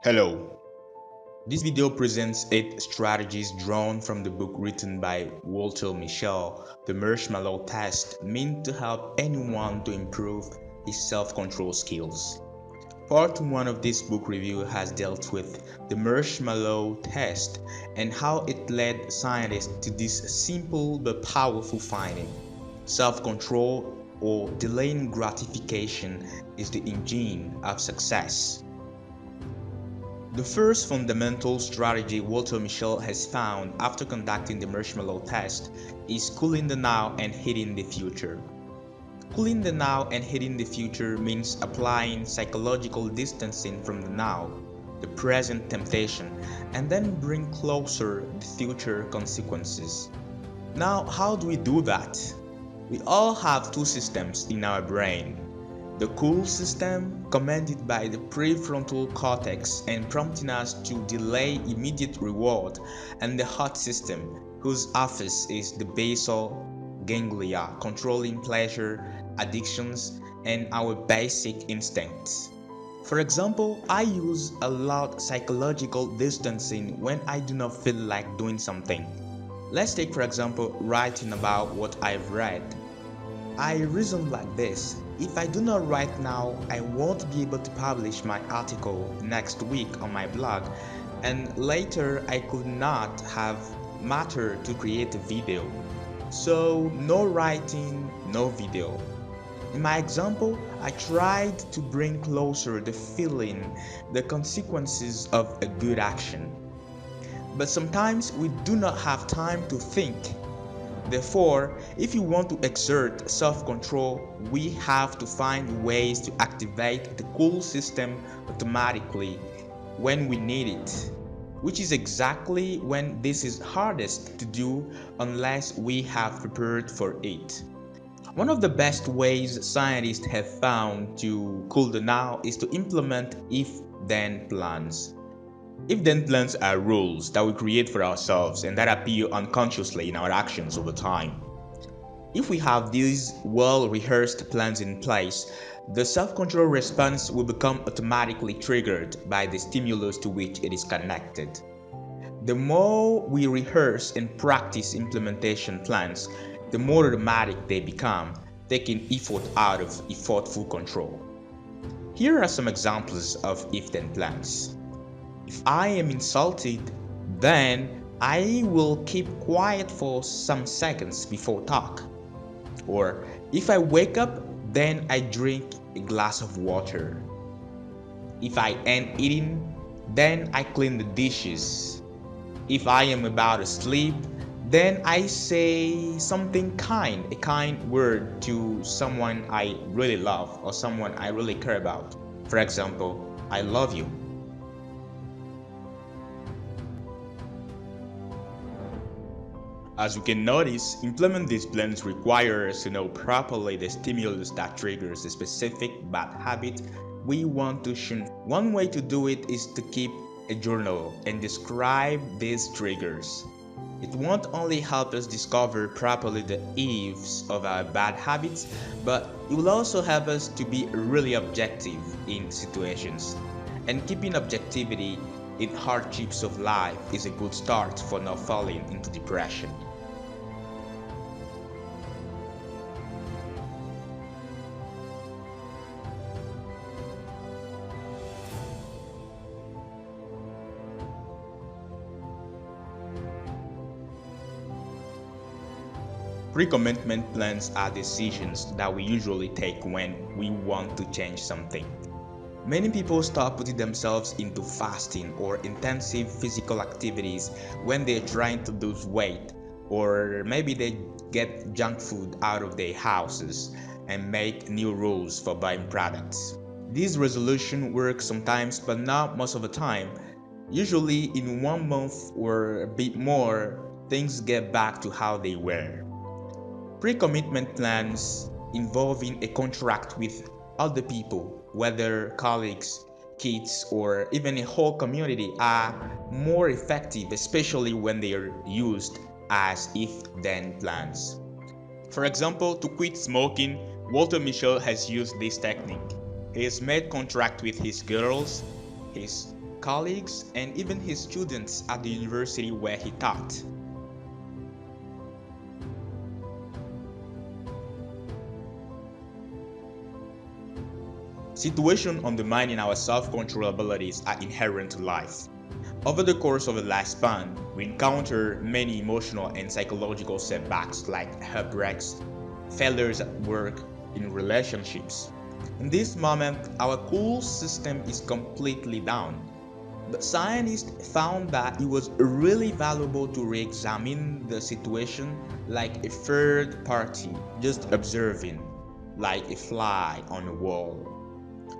Hello. This video presents 8 strategies drawn from the book written by Walter Mischel, The Marshmallow Test, meant to help anyone to improve his self-control skills. Part 1 of this book review has dealt with the marshmallow test and how it led scientists to this simple but powerful finding. Self-control or delaying gratification is the engine of success. The first fundamental strategy Walter Mischel has found after conducting the marshmallow test is cooling the now and hating the future. Cooling the now and hating the future means applying psychological distancing from the now, the present temptation, and then bring closer the future consequences. Now, how do we do that? We all have two systems in our brain. The cool system, commanded by the prefrontal cortex and prompting us to delay immediate reward, and the hot system, whose office is the basal ganglia, controlling pleasure, addictions, and our basic instincts. For example, I use a lot psychological distancing when I do not feel like doing something. Let's take for example writing about what I've read. I reason like this: if I do not write now, I won't be able to publish my article next week on my blog, and later I could not have matter to create a video. So no writing, no video. In my example, I tried to bring closer the feeling, the consequences of a good action. But sometimes we do not have time to think. Therefore, if you want to exert self-control, we have to find ways to activate the cool system automatically when we need it, which is exactly when this is hardest to do unless we have prepared for it. One of the best ways scientists have found to cool the now is to implement if-then plans. If-then plans are rules that we create for ourselves and that appear unconsciously in our actions over time. If we have these well-rehearsed plans in place, the self-control response will become automatically triggered by the stimulus to which it is connected. The more we rehearse and practice implementation plans, the more automatic they become, taking effort out of effortful control. Here are some examples of if-then plans. If I am insulted, then I will keep quiet for some seconds before talk. Or if I wake up, then I drink a glass of water. If I end eating, then I clean the dishes. If I am about to sleep, then I say something kind, a kind word to someone I really love or someone I really care about. For example, I love you. As you can notice, implement these plans requires us to know properly the stimulus that triggers a specific bad habit we want to shun. One way to do it is to keep a journal and describe these triggers. It won't only help us discover properly the ifs of our bad habits, but it will also help us to be really objective in situations. And keeping objectivity in hardships of life is a good start for not falling into depression. Pre-commitment plans are decisions that we usually take when we want to change something. Many people start putting themselves into fasting or intensive physical activities when they're trying to lose weight, or maybe they get junk food out of their houses and make new rules for buying products. This resolution works sometimes, but not most of the time. Usually in 1 month or a bit more, things get back to how they were. Pre-commitment plans involving a contract with other people, whether colleagues, kids, or even a whole community, are more effective, especially when they are used as if-then plans. For example, to quit smoking, Walter Mischel has used this technique. He has made contract with his girls, his colleagues, and even his students at the university where he taught. Situations undermining our self-control abilities are inherent to life. Over the course of a lifespan, we encounter many emotional and psychological setbacks like heartbreaks, failures at work, in relationships. In this moment, our cool system is completely down. But scientists found that it was really valuable to re-examine the situation like a third party, just observing, like a fly on a wall.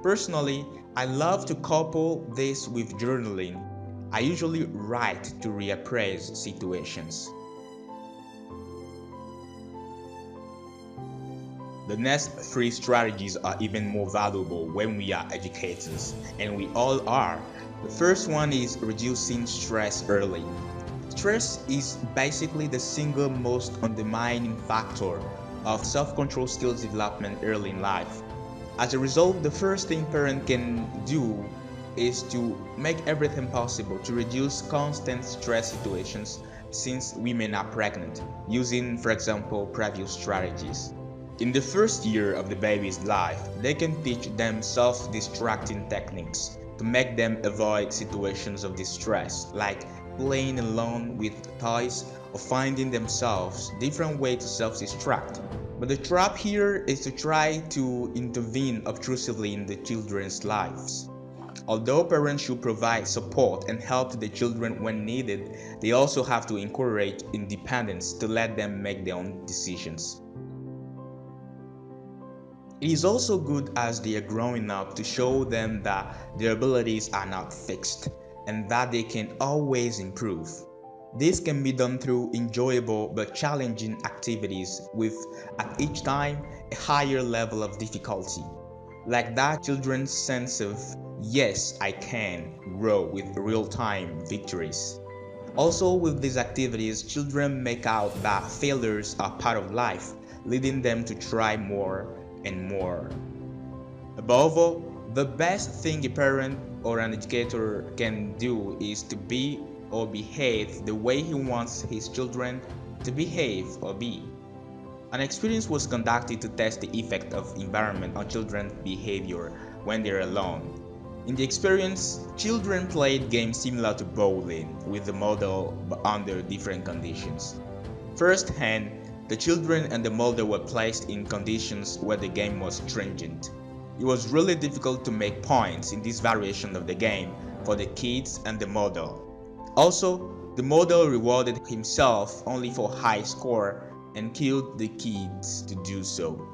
Personally, I love to couple this with journaling. I usually write to reappraise situations. The next three strategies are even more valuable when we are educators, and we all are. The first one is reducing stress early. Stress is basically the single most undermining factor of self-control skills development early in life. As a result, the first thing parents can do is to make everything possible to reduce constant stress situations since women are pregnant, using, for example, previous strategies. In the first year of the baby's life, they can teach them self-distracting techniques to make them avoid situations of distress, like playing alone with toys or finding themselves different ways to self-distract. But the trap here is to try to intervene obtrusively in the children's lives. Although parents should provide support and help to the children when needed, they also have to encourage independence to let them make their own decisions. It is also good as they are growing up to show them that their abilities are not fixed and that they can always improve. This can be done through enjoyable but challenging activities with, at each time, a higher level of difficulty. Like that children's sense of, yes, I can, grow with real-time victories. Also, with these activities, children make out that failures are part of life, leading them to try more and more. Above all, the best thing a parent or an educator can do is to be or behave the way he wants his children to behave or be. An experiment was conducted to test the effect of environment on children's behavior when they're alone. In the experience, children played games similar to bowling with the model but under different conditions. Firsthand, the children and the model were placed in conditions where the game was stringent. It was really difficult to make points in this variation of the game for the kids and the model. Also, the model rewarded himself only for high score and killed the kids to do so.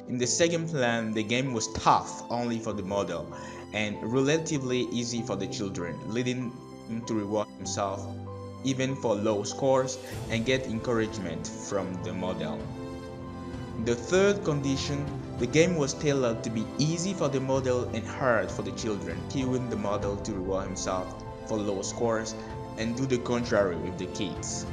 In the second plan, the game was tough only for the model and relatively easy for the children, leading him to reward himself even for low scores and get encouragement from the model. In the third condition, the game was tailored to be easy for the model and hard for the children, cueing the model to reward himself for low scores and do the contrary with the kids.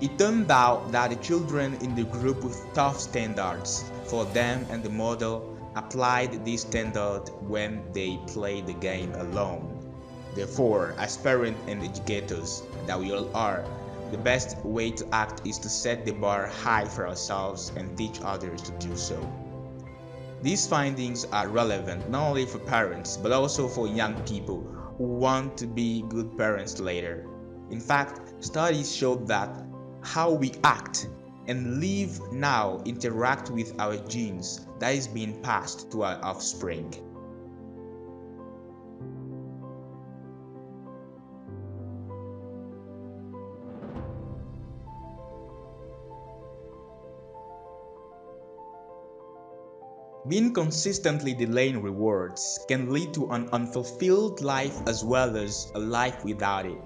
It turned out that the children in the group with tough standards for them and the model applied this standard when they played the game alone. Therefore, as parents and educators that we all are, the best way to act is to set the bar high for ourselves and teach others to do so. These findings are relevant not only for parents but also for young people who want to be good parents later. In fact, studies show that how we act and live now interact with our genes that is being passed to our offspring. Being consistently delaying rewards can lead to an unfulfilled life as well as a life without it.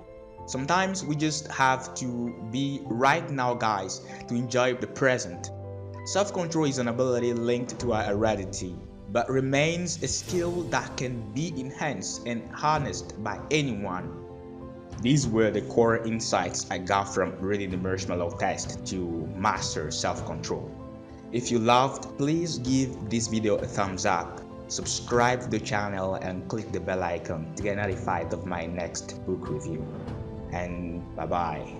Sometimes we just have to be right now, guys, to enjoy the present. Self-control is an ability linked to our heredity, but remains a skill that can be enhanced and harnessed by anyone. These were the core insights I got from reading the marshmallow test to master self-control. If you loved, please give this video a thumbs up. subscribe to the channel and click the bell icon to get notified of my next book review. And bye bye.